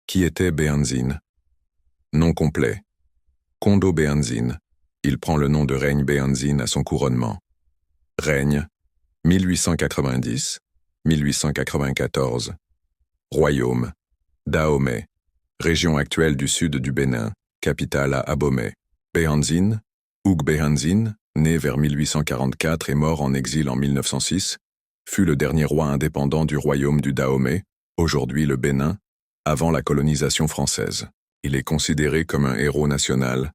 Qui était Béhanzine? Nom complet. Kondo Béhanzine. Il prend le nom de règne Béhanzine à son couronnement. Règne 1890-1894. Royaume Dahomey. Région actuelle du sud du Bénin, capitale à Abomey. Béhanzine, Hugues Béhanzine, né vers 1844 et mort en exil en 1906, fut le dernier roi indépendant du royaume du Dahomey, aujourd'hui le Bénin, avant la colonisation française. Il est considéré comme un héros national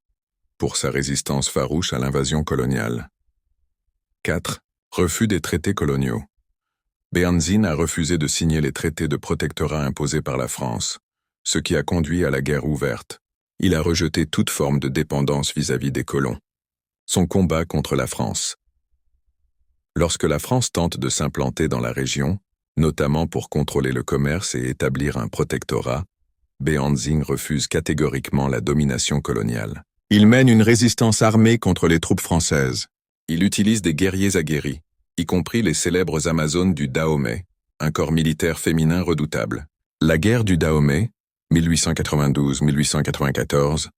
pour sa résistance farouche à l'invasion coloniale. 4. Refus des traités coloniaux. Béhanzine a refusé de signer les traités de protectorat imposés par la France, ce qui a conduit à la guerre ouverte. Il a rejeté toute forme de dépendance vis-à-vis des colons. Son combat contre la France. Lorsque la France tente de s'implanter dans la région, notamment pour contrôler le commerce et établir un protectorat, Béhanzine refuse catégoriquement la domination coloniale. Il mène une résistance armée contre les troupes françaises. Il utilise des guerriers aguerris, y compris les célèbres Amazones du Dahomey, un corps militaire féminin redoutable. La guerre du Dahomey, 1892-1894,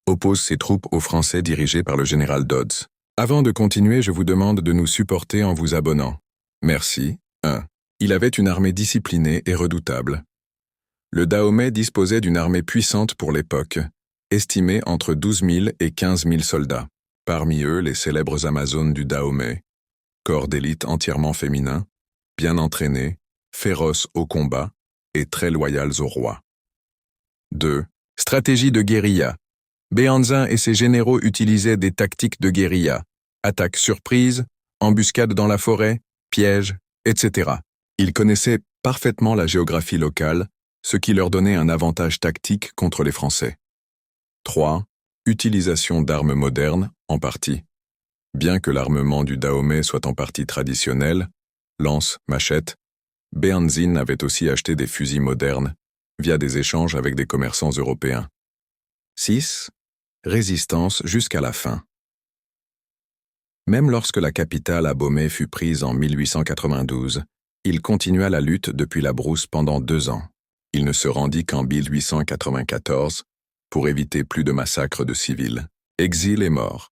oppose ses troupes aux Français dirigés par le général Dodds. Avant de continuer, je vous demande de nous supporter en vous abonnant. Merci. 1. Il avait une armée disciplinée et redoutable. Le Dahomey disposait d'une armée puissante pour l'époque, estimée entre 12 000 et 15 000 soldats. Parmi eux, les célèbres Amazones du Dahomey, corps d'élite entièrement féminin, bien entraînés, féroces au combat et très loyaux au roi. 2. Stratégie de guérilla. Béhanzin et ses généraux utilisaient des tactiques de guérilla, attaques surprises, embuscades dans la forêt, pièges, etc. Ils connaissaient parfaitement la géographie locale, ce qui leur donnait un avantage tactique contre les Français. 3. Utilisation d'armes modernes, en partie. Bien que l'armement du Dahomey soit en partie traditionnel, lance, machette, Béhanzine avait aussi acheté des fusils modernes, via des échanges avec des commerçants européens. 6. Résistance jusqu'à la fin. Même lorsque la capitale Abomey fut prise en 1892, il continua la lutte depuis la brousse pendant 2 ans. Il ne se rendit qu'en 1894 pour éviter plus de massacres de civils. Exil et mort.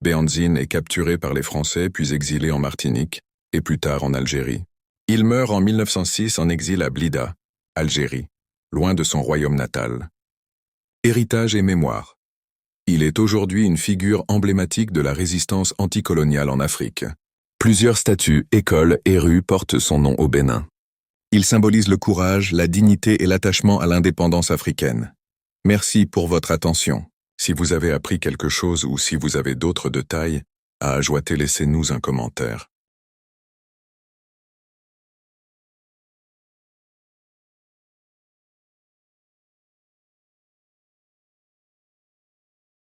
Béhanzine est capturé par les Français puis exilé en Martinique et plus tard en Algérie. Il meurt en 1906 en exil à Blida, Algérie, loin de son royaume natal. Héritage et mémoire. Il est aujourd'hui une figure emblématique de la résistance anticoloniale en Afrique. Plusieurs statues, écoles et rues portent son nom au Bénin. Il symbolise le courage, la dignité et l'attachement à l'indépendance africaine. Merci pour votre attention. Si vous avez appris quelque chose ou si vous avez d'autres détails à ajouter, laissez-nous un commentaire.